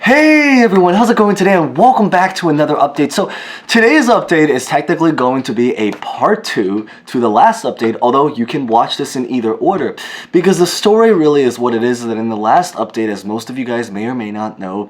Hey everyone, how's it going today? And welcome back to another update. So today's update is technically going to be a part 2 to the last update, although you can watch this in either order, because the story really is what it is, that in the last update, as most of you guys may or may not know,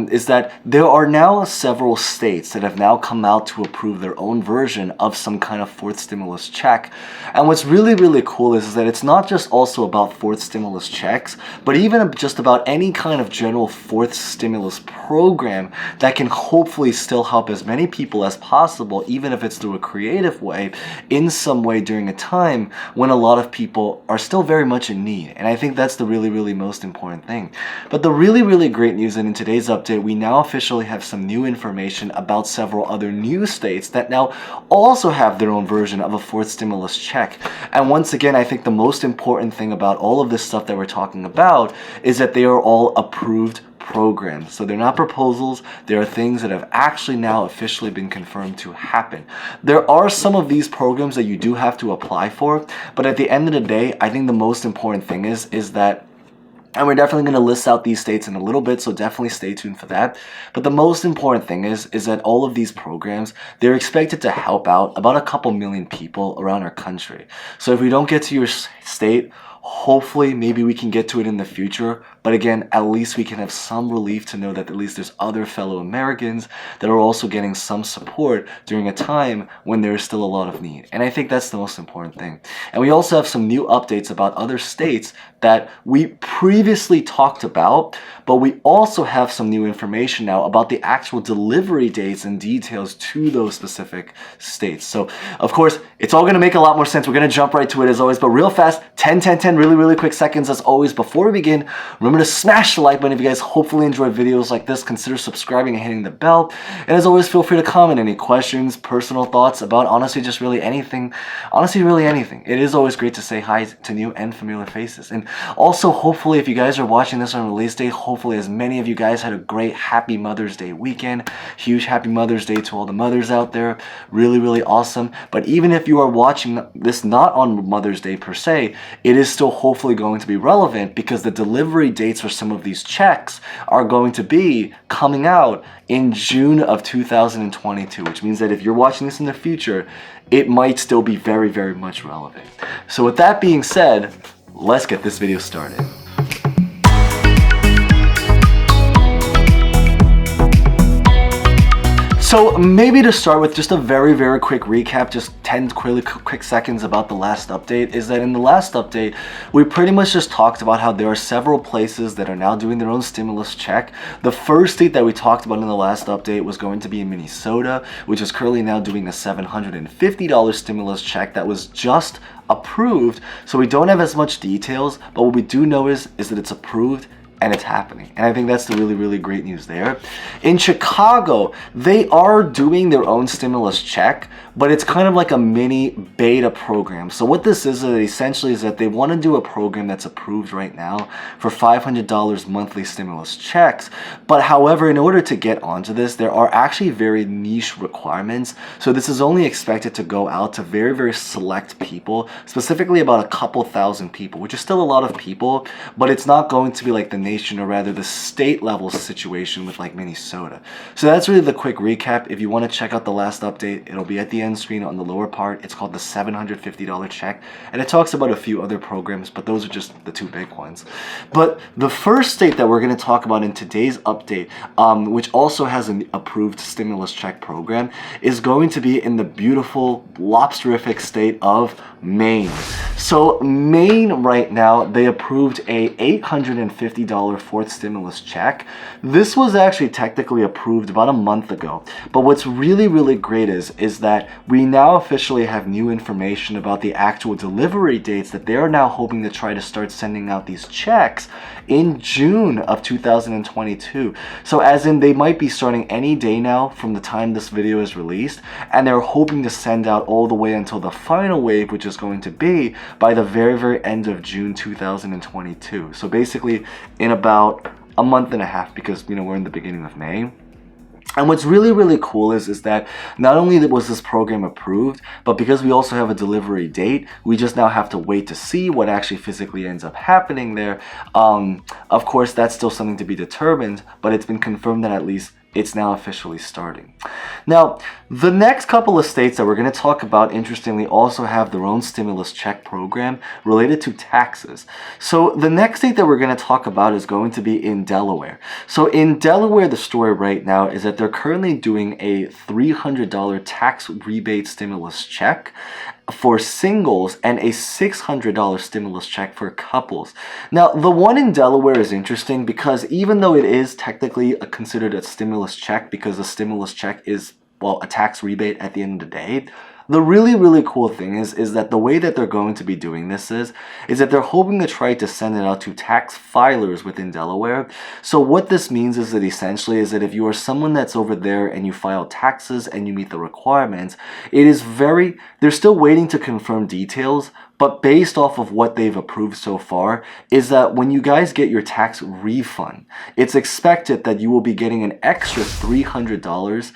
is that there are now several states that have now come out to approve their own version of some kind of fourth stimulus check. And what's really cool is that it's not just also about fourth stimulus checks, but even just about any kind of general fourth stimulus program that can hopefully still help as many people as possible, even if it's through a creative way, in some way during a time when a lot of people are still very much in need. And I think that's the really most important thing. But the really great news, and in today's update, we now officially have some new information about several other new states that now also have their own version of a fourth stimulus check. And once again, I think the most important thing about all of this stuff that we're talking about is that they are all approved programs. So they're not proposals, they are things that have actually now officially been confirmed to happen. There are some of these programs that you do have to apply for, but at the end of the day, I think the most important thing is that, and we're definitely going to list out these states in a little bit, so definitely stay tuned for that. But the most important thing is that all of these programs, they're expected to help out about a couple million people around our country. So if we don't get to your state, hopefully maybe we can get to it in the future, but again, at least we can have some relief to know that at least there's other fellow Americans that are also getting some support during a time when there is still a lot of need. And I think that's the most important thing. And we also have some new updates about other states that we previously talked about, but we also have some new information now about the actual delivery dates and details to those specific states. So of course, it's all going to make a lot more sense. We're going to jump right to it as always, but real fast, 10 really quick seconds as always. Before we begin, remember to smash the like button. If you guys hopefully enjoy videos like this, consider subscribing and hitting the bell. And as always, feel free to comment any questions, personal thoughts about honestly just really anything. Honestly, really anything. It is always great to say hi to new and familiar faces. And also, hopefully, if you guys are watching this on release day, hopefully as many of you guys had a great Happy Mother's Day weekend. Huge Happy Mother's Day to all the mothers out there. Really awesome. But even if you are watching this not on Mother's Day per se, it is still hopefully going to be relevant because the delivery dates for some of these checks are going to be coming out in June of 2022, which means that if you're watching this in the future, it might still be very much relevant. So with that being said, let's get this video started. So maybe to start with just a very quick recap, just 10 quick seconds about the last update, is that in the last update, we pretty much just talked about how there are several places that are now doing their own stimulus check. The first state that we talked about in the last update was going to be in Minnesota, which is currently now doing a $750 stimulus check that was just approved. So we don't have as much details, but what we do know is that it's approved and it's happening. And I think that's the really great news there. In Chicago, they are doing their own stimulus check, but it's kind of like a mini beta program. So what this is essentially is that they want to do a program that's approved right now for $500 monthly stimulus checks. But however, in order to get onto this, there are actually very niche requirements. So this is only expected to go out to very select people, specifically about a couple thousand people, which is still a lot of people, but it's not going to be like the nation, or rather the state level situation with like Minnesota. So that's really the quick recap. If you want to check out the last update, it'll be at the end screen on the lower part. It's called the $750 check, and it talks about a few other programs, but those are just the two big ones. But the first state that we're going to talk about in today's update, which also has an approved stimulus check program, is going to be in the beautiful lobsterific state of Maine. So Maine right now, they approved a $850 fourth stimulus check. This was actually technically approved about a month ago. But what's really great is that we now officially have new information about the actual delivery dates that they are now hoping to try to start sending out these checks in June of 2022. So as in, they might be starting any day now from the time this video is released, and they're hoping to send out all the way until the final wave, which is going to be by the very end of June 2022. So basically in about a month and a half, because we're in the beginning of May. And what's really, really cool is that not only was this program approved, but because we also have a delivery date, we just now have to wait to see what actually physically ends up happening there. Of course, that's still something to be determined, but it's been confirmed that at least it's now officially starting. Now, the next couple of states that we're going to talk about, interestingly, also have their own stimulus check program related to taxes. So the next state that we're going to talk about is going to be in Delaware. So in Delaware, the story right now is that they're currently doing a $300 tax rebate stimulus check for singles and a $600 stimulus check for couples. Now, the one in Delaware is interesting because even though it is technically considered a stimulus check, because a stimulus check is, well, a tax rebate at the end of the day, the really, really cool thing is that the way that they're going to be doing this is that they're hoping to try to send it out to tax filers within Delaware. So what this means is that essentially is that if you are someone that's over there and you file taxes and you meet the requirements, they're still waiting to confirm details, but based off of what they've approved so far is that when you guys get your tax refund, it's expected that you will be getting an extra $300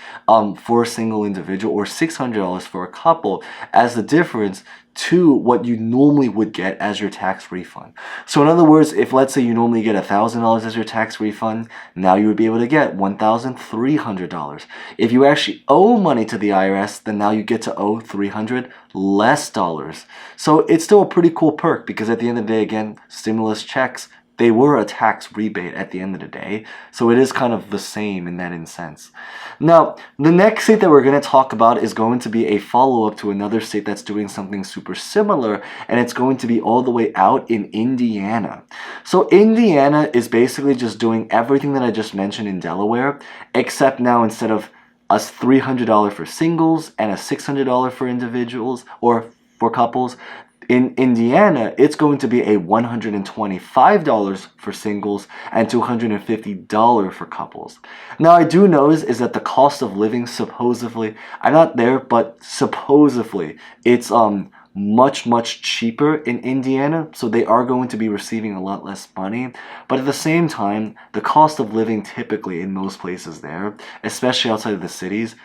for a single individual or $600 for a couple as the difference to what you normally would get as your tax refund. So in other words, if let's say you normally get $1,000 as your tax refund, now you would be able to get $1,300. If you actually owe money to the IRS, then now you get to owe $300 less dollars. So it's still a pretty cool perk because at the end of the day, again, stimulus checks, they were a tax rebate at the end of the day. So it is kind of the same in that sense. Now, the next state that we're going to talk about is going to be a follow-up to another state that's doing something super similar, and it's going to be all the way out in Indiana. So Indiana is basically just doing everything that I just mentioned in Delaware, except now instead of a $300 for singles and a $600 for individuals or for couples, in Indiana, it's going to be a $125 for singles and $250 for couples. Now, I do notice is that the cost of living supposedly, I'm not there, but supposedly it's much cheaper in Indiana, so they are going to be receiving a lot less money. But at the same time, the cost of living typically in most places there, especially outside of the cities,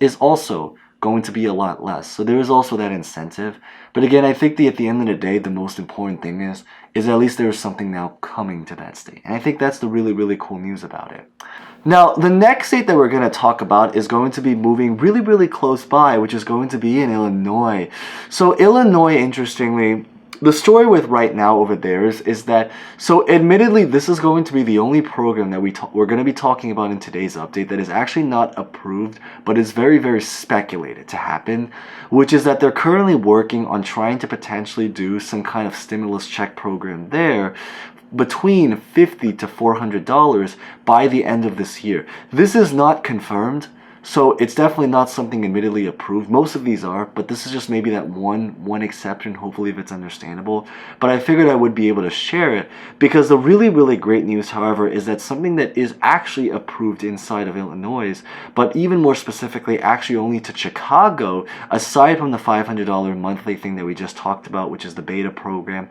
is also going to be a lot less. So there is also that incentive. But again, I think at the end of the day, the most important thing is at least there is something now coming to that state. And I think that's the really, really cool news about it. Now, the next state that we're going to talk about is going to be moving really, really close by, which is going to be in Illinois. So Illinois, interestingly, the story with right now over there is that, so admittedly, this is going to be the only program that we're going to be talking about in today's update that is actually not approved, but is very, very speculated to happen, which is that they're currently working on trying to potentially do some kind of stimulus check program there between $50 to $400 by the end of this year. This is not confirmed, so it's definitely not something admittedly approved. Most of these are, but this is just maybe that one exception, hopefully if it's understandable. But I figured I would be able to share it because the really, really great news, however, is that something that is actually approved inside of Illinois, but even more specifically, actually only to Chicago, aside from the $500 monthly thing that we just talked about, which is the beta program.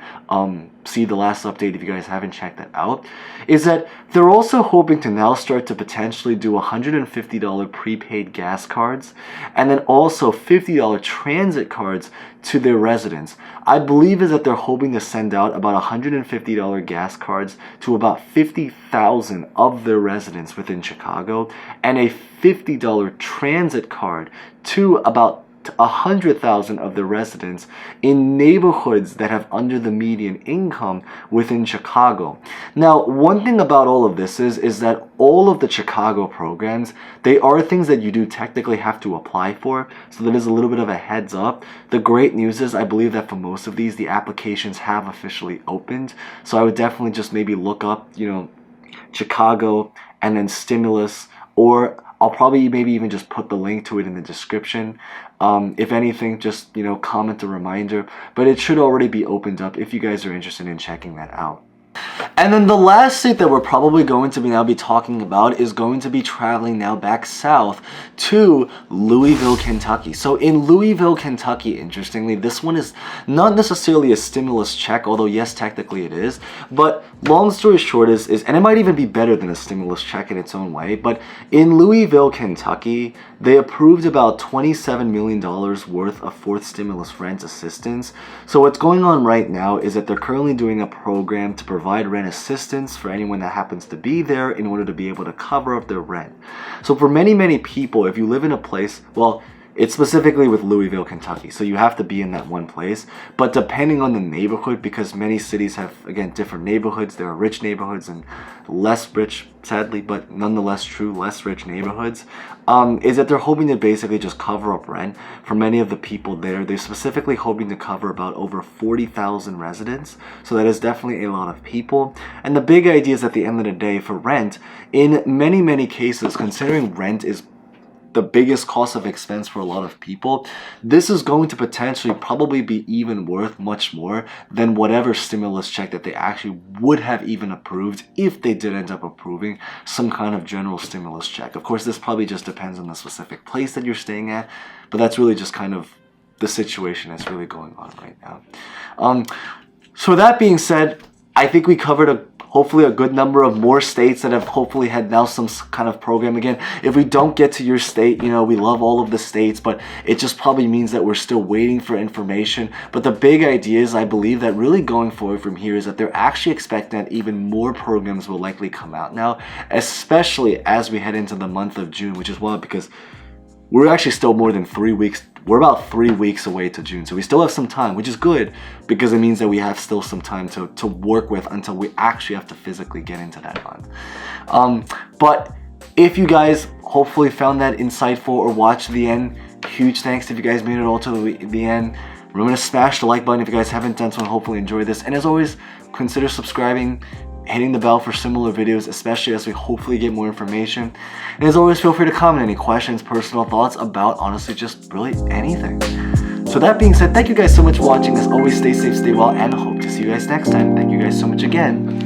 See the last update if you guys haven't checked that out, is that they're also hoping to now start to potentially do $150 prepaid gas cards and then also $50 transit cards to their residents. I believe is that they're hoping to send out about $150 gas cards to about 50,000 of their residents within Chicago and a $50 transit card to about 100,000 of the residents in neighborhoods that have under the median income within Chicago. Now, one thing about all of this is that all of the Chicago programs, they are things that you do technically have to apply for, so that is a little bit of a heads up. The great news is I believe that for most of these, the applications have officially opened, so I would definitely just maybe look up, Chicago and then stimulus, or I'll probably maybe even just put the link to it in the description. If anything, just, comment a reminder. But it should already be opened up if you guys are interested in checking that out. And then the last state that we're probably going to be talking about is going to be traveling now back south to Louisville, Kentucky. So in Louisville, Kentucky, interestingly, this one is not necessarily a stimulus check, although yes, technically it is. But long story short is and it might even be better than a stimulus check in its own way, but in Louisville, Kentucky, they approved about $27 million worth of fourth stimulus rent assistance. So what's going on right now is that they're currently doing a program to provide rent assistance for anyone that happens to be there in order to be able to cover up their rent. So for many people, if you live in a place, well, it's specifically with Louisville, Kentucky, so you have to be in that one place. But depending on the neighborhood, because many cities have, again, different neighborhoods. There are rich neighborhoods and less rich, sadly, but nonetheless true, less rich neighborhoods, is that they're hoping to basically just cover up rent for many of the people there. They're specifically hoping to cover about over 40,000 residents, so that is definitely a lot of people. And the big idea is at the end of the day, for rent, in many cases, considering rent is the biggest cost of expense for a lot of people, this is going to potentially probably be even worth much more than whatever stimulus check that they actually would have even approved if they did end up approving some kind of general stimulus check. Of course, this probably just depends on the specific place that you're staying at, but that's really just kind of the situation that's really going on right now. So that being said, I think we covered hopefully a good number of more states that have hopefully had now some kind of program. Again, if we don't get to your state, we love all of the states, but it just probably means that we're still waiting for information. But the big idea is, I believe that really going forward from here is that they're actually expecting that even more programs will likely come out now, especially as we head into the month of June, which is wild because we're actually still more than 3 weeks. We're about 3 weeks away to June, so we still have some time, which is good because it means that we have still some time to work with until we actually have to physically get into that month. But if you guys hopefully found that insightful or watched the end, huge thanks if you guys made it all to the end. Remember to smash the like button if you guys haven't done so and hopefully enjoy this. And as always, consider subscribing, hitting the bell for similar videos, especially as we hopefully get more information. And as always, feel free to comment any questions, personal thoughts about honestly just really anything. So that being said, thank you guys so much for watching. As always, stay safe, stay well, and hope to see you guys next time. Thank you guys so much again.